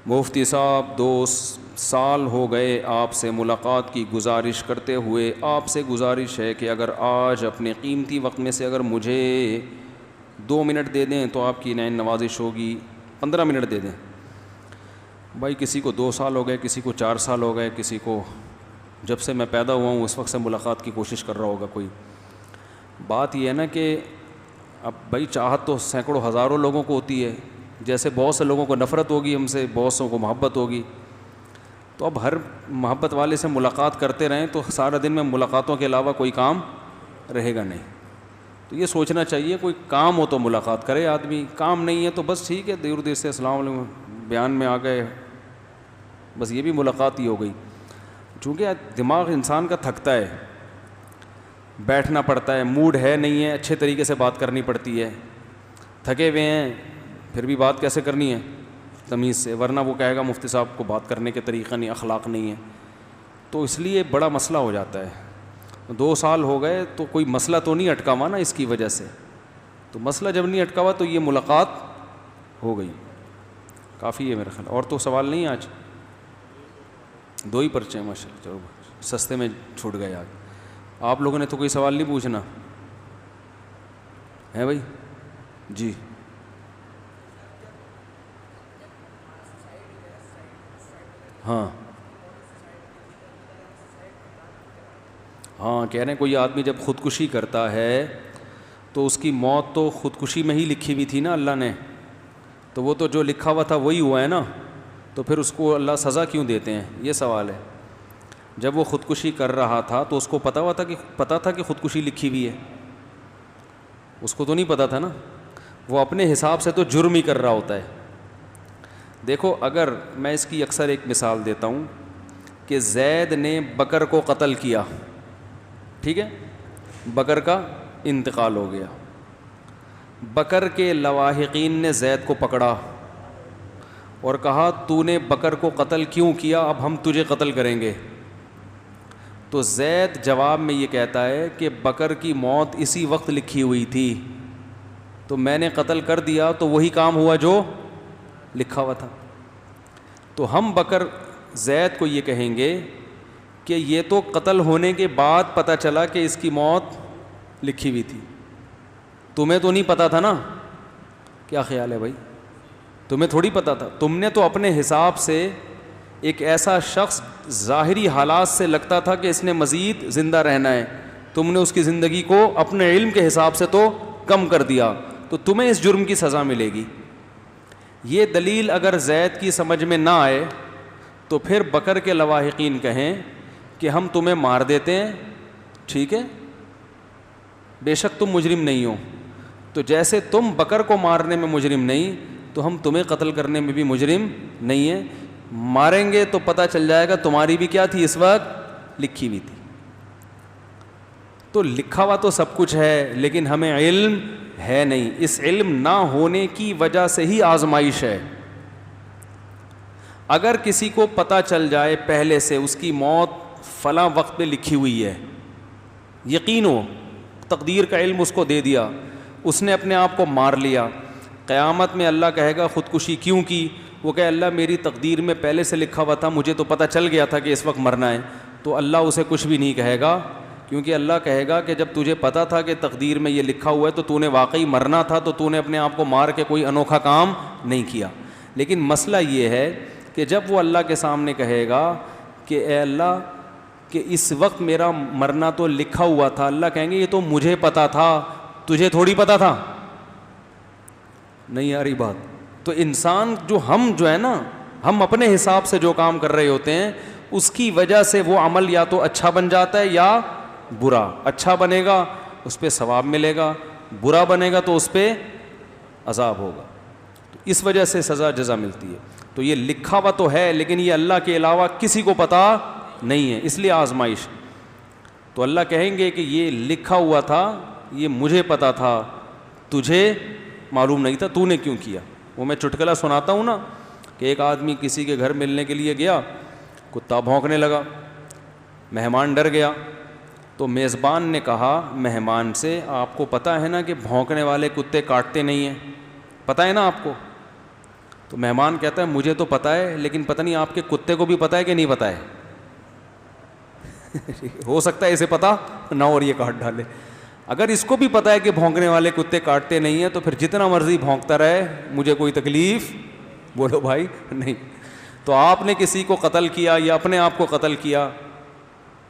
مفتی صاحب 2 سال ہو گئے آپ سے ملاقات کی گزارش کرتے ہوئے. آپ سے گزارش ہے کہ اگر آج اپنے قیمتی وقت میں سے اگر مجھے 2 منٹ دے دیں تو آپ کی نعین نوازش ہوگی. 15 منٹ دے دیں. بھائی کسی کو 2 سال ہو گئے, کسی کو 4 سال ہو گئے, کسی کو جب سے میں پیدا ہوا ہوں اس وقت سے ملاقات کی کوشش کر رہا ہوگا کوئی. بات یہ ہے نا کہ اب بھائی چاہت تو سینکڑوں ہزاروں لوگوں کو ہوتی ہے. جیسے بہت سے لوگوں کو نفرت ہوگی ہم سے, بہت سوں کو محبت ہوگی. تو اب ہر محبت والے سے ملاقات کرتے رہیں تو سارا دن میں ملاقاتوں کے علاوہ کوئی کام رہے گا نہیں. تو یہ سوچنا چاہیے کوئی کام ہو تو ملاقات کرے آدمی, کام نہیں ہے تو بس ٹھیک ہے دور دیر سے السلام علیکم بیان میں آ گئے, بس یہ بھی ملاقات ہی ہو گئی. چونکہ دماغ انسان کا تھکتا ہے, بیٹھنا پڑتا ہے, موڈ ہے نہیں ہے, اچھے طریقے سے بات کرنی پڑتی ہے. تھکے ہوئے ہیں پھر بھی بات کیسے کرنی ہے؟ تمیز سے, ورنہ وہ کہے گا مفتی صاحب کو بات کرنے کے طریقہ نہیں, اخلاق نہیں ہے. تو اس لیے بڑا مسئلہ ہو جاتا ہے. 2 سال ہو گئے تو کوئی مسئلہ تو نہیں اٹکا ہوا نا اس کی وجہ سے. تو مسئلہ جب نہیں اٹکا ہوا تو یہ ملاقات ہو گئی, کافی ہے میرا خیال. اور تو سوال نہیں آج؟ 2 ہی پرچے ہیں ماشاء اللہ, چلو سستے میں چھوٹ گئے آج. آپ لوگوں نے تو کوئی سوال نہیں پوچھنا ہے بھائی؟ جی ہاں ہاں, کہہ رہے ہیں کوئی آدمی جب خودکشی کرتا ہے تو اس کی موت تو خودکشی میں ہی لکھی ہوئی تھی نا اللہ نے, تو وہ تو جو لکھا ہوا تھا وہی ہوا ہے نا, تو پھر اس کو اللہ سزا کیوں دیتے ہیں, یہ سوال ہے. جب وہ خودکشی کر رہا تھا تو اس کو پتہ تھا کہ خودکشی لکھی ہوئی ہے؟ اس کو تو نہیں پتہ تھا نا. وہ اپنے حساب سے تو جرم ہی کر رہا ہوتا ہے. دیکھو اگر میں اس کی اکثر ایک مثال دیتا ہوں کہ زید نے بکر کو قتل کیا, ٹھیک ہے, بکر کا انتقال ہو گیا. بکر کے لواحقین نے زید کو پکڑا اور کہا تو نے بکر کو قتل کیوں کیا, اب ہم تجھے قتل کریں گے. تو زید جواب میں یہ کہتا ہے کہ بکر کی موت اسی وقت لکھی ہوئی تھی, تو میں نے قتل کر دیا تو وہی کام ہوا جو لکھا ہوا تھا. تو ہم بکر زید کو یہ کہیں گے کہ یہ تو قتل ہونے کے بعد پتہ چلا کہ اس کی موت لکھی ہوئی تھی, تمہیں تو نہیں پتہ تھا نا. کیا خیال ہے بھائی؟ تمہیں تھوڑی پتہ تھا. تم نے تو اپنے حساب سے ایک ایسا شخص ظاہری حالات سے لگتا تھا کہ اس نے مزید زندہ رہنا ہے, تم نے اس کی زندگی کو اپنے علم کے حساب سے تو کم کر دیا, تو تمہیں اس جرم کی سزا ملے گی. یہ دلیل اگر زید کی سمجھ میں نہ آئے تو پھر بکر کے لواحقین کہیں کہ ہم تمہیں مار دیتے ہیں, ٹھیک ہے, بے شک تم مجرم نہیں ہو, تو جیسے تم بکر کو مارنے میں مجرم نہیں تو ہم تمہیں قتل کرنے میں بھی مجرم نہیں ہیں. ماریں گے تو پتہ چل جائے گا تمہاری بھی کیا تھی اس وقت لکھی ہوئی تھی. تو لکھا ہوا تو سب کچھ ہے لیکن ہمیں علم ہے نہیں. اس علم نہ ہونے کی وجہ سے ہی آزمائش ہے. اگر کسی کو پتہ چل جائے پہلے سے اس کی موت فلاں وقت پہ لکھی ہوئی ہے, یقین ہو, تقدیر کا علم اس کو دے دیا, اس نے اپنے آپ کو مار لیا, قیامت میں اللہ کہے گا خودکشی کیوں کی؟ وہ کہے اللہ میری تقدیر میں پہلے سے لکھا ہوا تھا, مجھے تو پتہ چل گیا تھا کہ اس وقت مرنا ہے. تو اللہ اسے کچھ بھی نہیں کہے گا, کیونکہ اللہ کہے گا کہ جب تجھے پتہ تھا کہ تقدیر میں یہ لکھا ہوا ہے تو نے واقعی مرنا تھا, تو نے اپنے آپ کو مار کے کوئی انوکھا کام نہیں کیا. لیکن مسئلہ یہ ہے کہ جب وہ اللہ کے سامنے کہے گا کہ اے اللہ کہ اس وقت میرا مرنا تو لکھا ہوا تھا, اللہ کہیں گے یہ تو مجھے پتہ تھا, تجھے تھوڑی پتہ تھا. نہیں آ رہی بات؟ تو انسان جو ہے نا, ہم اپنے حساب سے جو کام کر رہے ہوتے ہیں اس کی وجہ سے وہ عمل یا تو اچھا بن جاتا ہے یا برا. اچھا بنے گا اس پہ ثواب ملے گا, برا بنے گا تو اس پہ عذاب ہوگا. تو اس وجہ سے سزا جزا ملتی ہے. تو یہ لکھا ہوا تو ہے لیکن یہ اللہ کے علاوہ کسی کو پتہ نہیں ہے, اس لیے آزمائش. تو اللہ کہیں گے کہ یہ لکھا ہوا تھا, یہ مجھے پتہ تھا, تجھے معلوم نہیں تھا, تو نے کیوں کیا؟ وہ میں چٹکلا سناتا ہوں نا کہ ایک آدمی کسی کے گھر ملنے کے لیے گیا, کتا بھونکنے لگا, مہمان ڈر گیا. تو میزبان نے کہا مہمان سے آپ کو پتہ ہے نا کہ بھونکنے والے کتے کاٹتے نہیں ہیں, پتہ ہے نا آپ کو؟ تو مہمان کہتا ہے مجھے تو پتہ ہے لیکن پتہ نہیں آپ کے کتے کو بھی پتہ ہے کہ نہیں پتہ ہے. ہو سکتا ہے اسے پتہ نہ اور یہ کاٹ ڈالے. اگر اس کو بھی پتہ ہے کہ بھونکنے والے کتے کاٹتے نہیں ہیں تو پھر جتنا مرضی بھونکتا رہے مجھے کوئی تکلیف بولو بھائی نہیں. تو آپ نے کسی کو قتل کیا یا اپنے آپ کو قتل کیا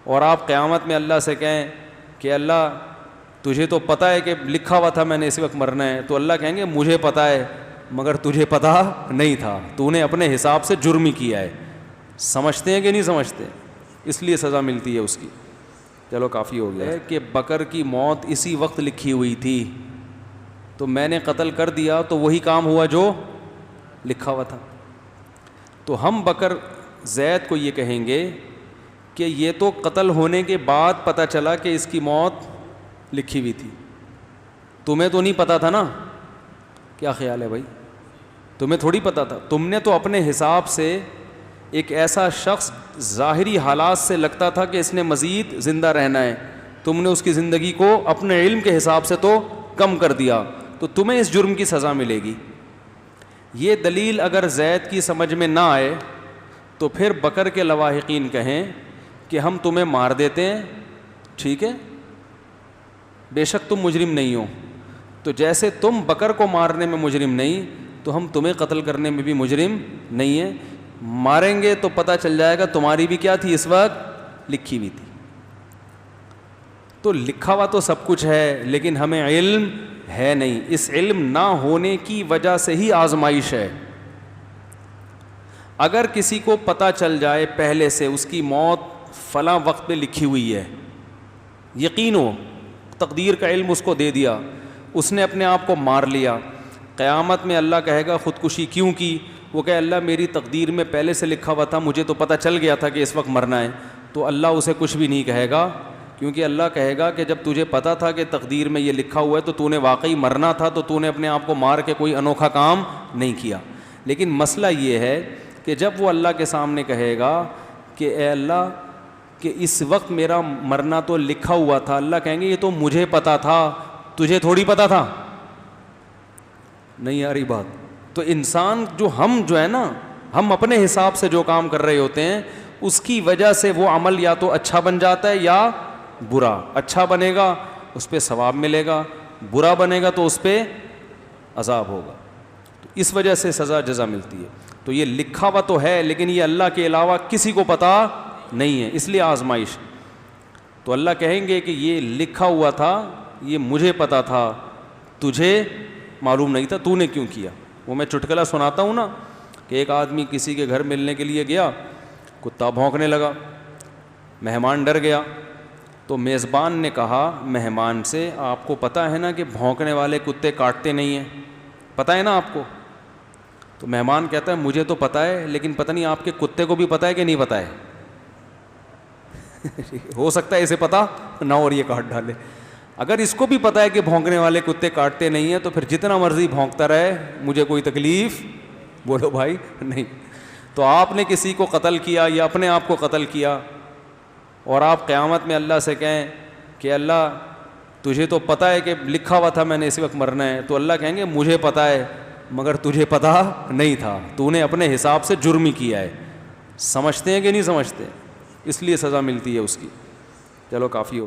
اور آپ قیامت میں اللہ سے کہیں کہ اللہ تجھے تو پتہ ہے کہ لکھا ہوا تھا میں نے اسی وقت مرنا ہے, تو اللہ کہیں گے مجھے پتہ ہے مگر تجھے پتہ نہیں تھا, تو نے اپنے حساب سے جرم ہی کیا ہے. سمجھتے ہیں کہ نہیں سمجھتے؟ اس لیے سزا ملتی ہے اس کی. چلو کافی ہو گیا. کہ بکر کی موت اسی وقت لکھی ہوئی تھی تو میں نے قتل کر دیا تو وہی کام ہوا جو لکھا ہوا تھا. تو ہم بکر زید کو یہ کہیں گے کہ یہ تو قتل ہونے کے بعد پتہ چلا کہ اس کی موت لکھی ہوئی تھی, تمہیں تو نہیں پتہ تھا نا. کیا خیال ہے بھائی؟ تمہیں تھوڑی پتہ تھا. تم نے تو اپنے حساب سے ایک ایسا شخص ظاہری حالات سے لگتا تھا کہ اس نے مزید زندہ رہنا ہے, تم نے اس کی زندگی کو اپنے علم کے حساب سے تو کم کر دیا, تو تمہیں اس جرم کی سزا ملے گی. یہ دلیل اگر زید کی سمجھ میں نہ آئے تو پھر بکر کے لواحقین کہیں کہ ہم تمہیں مار دیتے ہیں, ٹھیک ہے, بے شک تم مجرم نہیں ہو, تو جیسے تم بکر کو مارنے میں مجرم نہیں تو ہم تمہیں قتل کرنے میں بھی مجرم نہیں ہیں. ماریں گے تو پتہ چل جائے گا تمہاری بھی کیا تھی اس وقت لکھی ہوئی تھی. تو لکھا ہوا تو سب کچھ ہے لیکن ہمیں علم ہے نہیں. اس علم نہ ہونے کی وجہ سے ہی آزمائش ہے. اگر کسی کو پتہ چل جائے پہلے سے اس کی موت فلاں وقت پہ لکھی ہوئی ہے, یقین ہو, تقدیر کا علم اس کو دے دیا, اس نے اپنے آپ کو مار لیا, قیامت میں اللہ کہے گا خودکشی کیوں کی؟ وہ کہے اللہ میری تقدیر میں پہلے سے لکھا ہوا تھا, مجھے تو پتہ چل گیا تھا کہ اس وقت مرنا ہے. تو اللہ اسے کچھ بھی نہیں کہے گا, کیونکہ اللہ کہے گا کہ جب تجھے پتہ تھا کہ تقدیر میں یہ لکھا ہوا ہے تو نے واقعی مرنا تھا, تو نے اپنے آپ کو مار کے کوئی انوکھا کام نہیں کیا. لیکن مسئلہ یہ ہے کہ جب وہ اللہ کے سامنے کہے گا کہ اے اللہ کہ اس وقت میرا مرنا تو لکھا ہوا تھا, اللہ کہیں گے یہ تو مجھے پتہ تھا, تجھے تھوڑی پتہ تھا. نہیں آ رہی بات؟ تو انسان جو ہے نا, ہم اپنے حساب سے جو کام کر رہے ہوتے ہیں اس کی وجہ سے وہ عمل یا تو اچھا بن جاتا ہے یا برا. اچھا بنے گا اس پہ ثواب ملے گا, برا بنے گا تو اس پہ عذاب ہوگا. تو اس وجہ سے سزا جزا ملتی ہے. تو یہ لکھا ہوا تو ہے لیکن یہ اللہ کے علاوہ کسی کو پتہ نہیں ہے, اس لیے آزمائش. تو اللہ کہیں گے کہ یہ لکھا ہوا تھا, یہ مجھے پتہ تھا, تجھے معلوم نہیں تھا, تو نے کیوں کیا؟ وہ میں چٹکلا سناتا ہوں نا کہ ایک آدمی کسی کے گھر ملنے کے لیے گیا, کتا بھونکنے لگا, مہمان ڈر گیا. تو میزبان نے کہا مہمان سے آپ کو پتہ ہے نا کہ بھونکنے والے کتے کاٹتے نہیں ہیں, پتہ ہے نا آپ کو؟ تو مہمان کہتا ہے مجھے تو پتہ ہے لیکن پتہ نہیں آپ کے کتے کو بھی پتہ ہے کہ نہیں پتہ ہے. ہو سکتا ہے اسے پتہ نہ اور یہ کاٹ ڈالے. اگر اس کو بھی پتہ ہے کہ بھونکنے والے کتے کاٹتے نہیں ہیں تو پھر جتنا مرضی بھونکتا رہے مجھے کوئی تکلیف بولو بھائی نہیں. تو آپ نے کسی کو قتل کیا یا اپنے آپ کو قتل کیا اور آپ قیامت میں اللہ سے کہیں کہ اللہ تجھے تو پتہ ہے کہ لکھا ہوا تھا میں نے اسی وقت مرنا ہے, تو اللہ کہیں گے مجھے پتہ ہے مگر تجھے پتہ نہیں تھا, تو نے اپنے حساب سے جرم ہی کیا ہے. سمجھتے ہیں کہ نہیں سمجھتے؟ اس لیے سزا ملتی ہے اس کی. چلو کافی ہو.